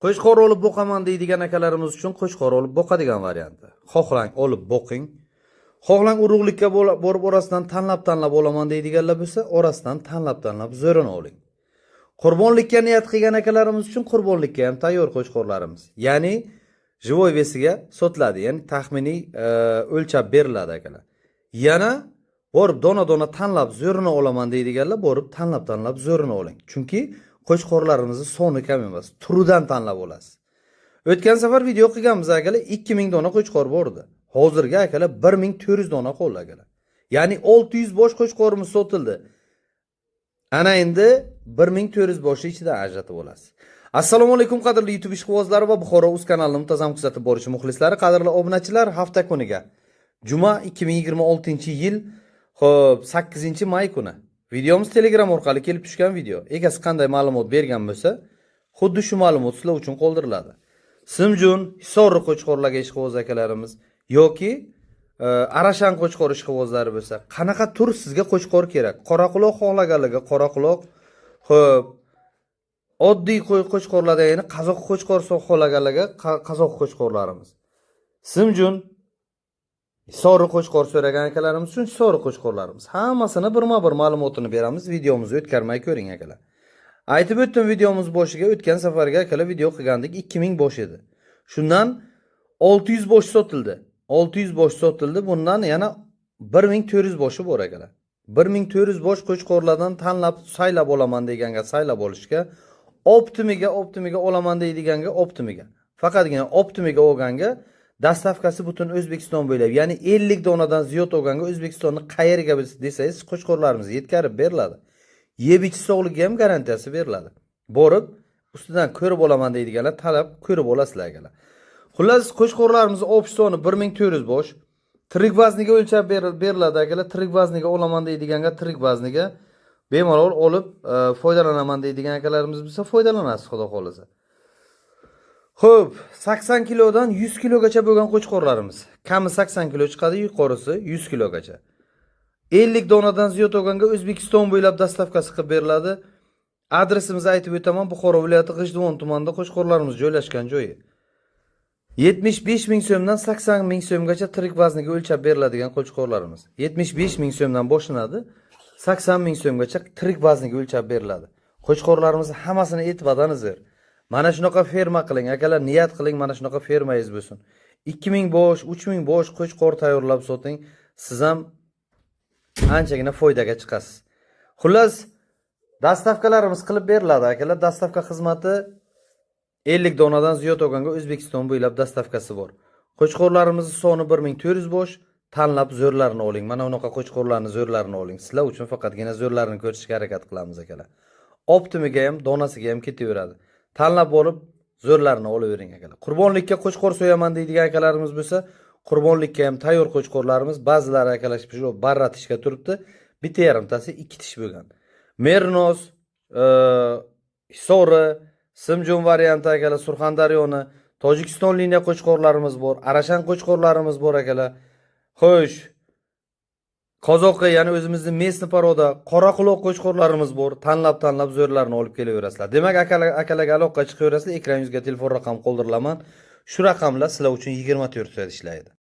Qo'shqor olib boqaman deydigan akalarimiz uchun qo'shqor olib boqadigan varianti. Xohlang olib boqing. Xohlang urug'likka borib orasidan tanlab olaman deydiganlar bo'lsa, orasidan tanlab zo'rini oling. Qurbonlikka niyat qilgan akalarimiz uchun qurbonlikka ham tayyor qo'shqorlarimiz. Ya'ni живой vesiga sotiladi, ya'ni taxminiy o'lchab beriladi akalar. Yana borib dona tanlab zo'rini olaman deydiganlar borib tanlab zo'rini oling. Chunki qo'shqorlarimizni soni kam emas, turidan tanlab olasiz. O'tgan safar video qilganmiz akalar, 2000 dona qo'shqor bordi. Hozirgi akalar 1400 dona qoldi akalar. Ya'ni 600 bosh qo'shqorimiz sotildi. Ana endi 1400 boshi ichida ajratib olasiz. Assalomu alaykum qadrli YouTube ishqibozlari va Buxoro Uz kanalini muntazam kuzatib borishi muxlislari, qadrli obunachilar, hafta kuniga juma 2026-yil 8-may kuni videomiz Telegram orqali kelib tushgan video. Egasi qanday ma'lumot bergan bo'lsa, xuddi shu ma'lumot sizlar uchun qoldiriladi. Simjun, Hisorli qo'chqorlarga ishqiboz akalarimiz yoki Arashan qo'chqor ishqibozlari bo'lsa, qanaqa tur sizga qo'chqor kerak? Qoraquloq xohlaganlarga qoraquloq, xo'p, oddiy qo'chqorlarda, ya'ni qazoq qo'chqor xohlaganlarga qazoq qo'chqorlarimiz. Simjun, Hisorli qo'chqor so'ragan akalarimiz uchun Hisorli qo'chqorlarimiz. Hammasini birma-bir ma'lumotini beramiz. Videomizni o'tkazmay ko'ring akalar. Aytib o'tdim videomiz boshiga, o'tgan safarga akalar video qilgandik 2000 bosh edi. Shundan 600 bosh sotildi. 600 bosh sotildi. Bundan yana 1400 boshi bor akalar. 1400 bosh qo'chqorlardan tanlab saylab olaman deganga saylab olishga, optimiga olaman deydiganga optimiga. Faqatgina optimiga olganga dastavkasi butun O'zbekiston bo'ylab, ya'ni 50 donadan ziyod olganga O'zbekistonni qayerga desangiz qo'chqorlarimiz yetkazib beriladi. Yeb ichish sog'ligiga ham garantiyasi beriladi. Borib, ustidan ko'rib olaman deydiganlar talab ko'rib olasizlar akalar. Xullas, qo'chqorlarimiz общий soni 1400 bosh. Tirik vazniga o'lchab beriladi akalar. Tirik vazniga olaman deydiganga tirik vazniga bemalol olib foydalanaman deydigan akalarimiz bo'lsa foydalanasiz, xudo xolasa. Xo'p, 80 kilodan 100 kilogacha bo'lgan qo'chqorlarimiz. Kami 80 kilo chiqadi, yuqorisi 100 kilogacha. 50 donadan ziyod olganga O'zbekiston bo'ylab dastavkasi qilib beriladi. Adresimizni aytib o'taman, Buxoro viloyati G'ijduvon tumanida qo'chqorlarimiz joylashgan joyi. 75 ming so'mdan 80 ming so'mgacha tirik vazniga o'lchab beriladigan qo'chqorlarimiz. 75 ming so'mdan boshlanadi, 80 ming so'mgacha tirik vazniga o'lchab beriladi. Qo'chqorlarimiz hammasini e'tibordan izir. Mana shunaqa ferma qiling, akalar, niyat qiling, mana shunaqa fermangiz bo'lsin. 2000 bosh, 3000 bosh qo'chqor tayyorlab soting, siz ham anchagina foydaga chiqasiz. Xullas, dastavkalarimiz qilib beriladi akalar. Dastavka xizmati 50 donadan ziyod olganga O'zbekiston bo'ylab dastavkasi bor. Qo'chqorlarimiz soni 1400 bosh, tanlab zo'rlarini oling. Mana unaqa qo'chqorlarni zo'rlarini oling. Sizlar uchun faqatgina zo'rlarini ko'rishga harakat qilamiz akalar. Optimiga ham, donasiga ham ketaveradi. Tanlab olib zo'rlarini olavering akalar. Qurbonlikka qo'chqor so'yaman deydigan akalarimiz bo'lsa, qurbonlikka ham tayyor qo'chqorlarimiz, ba'zilari akalashib shu barratishga turibdi. Bitta yarimtasi 2 tish bo'lgan. Mernos, Hisori, Simjon varianti akalar, Surxondaryoni, Tojikiston liniya qo'chqorlarimiz bor, Arashan qo'chqorlarimiz bor akalar. Xo'sh, qozoqi, ya'ni o'zimizning mesni paroda qoraquloq qo'chqorlarimiz bor. Tanlab zo'rlarini olib kelaverasizlar. Demak, akalarga aloqa chiqaverasizlar. Ekran yuzga telefon raqam qoldirilaman. Shu raqamlar sizlar uchun 24 soat ishlaydi.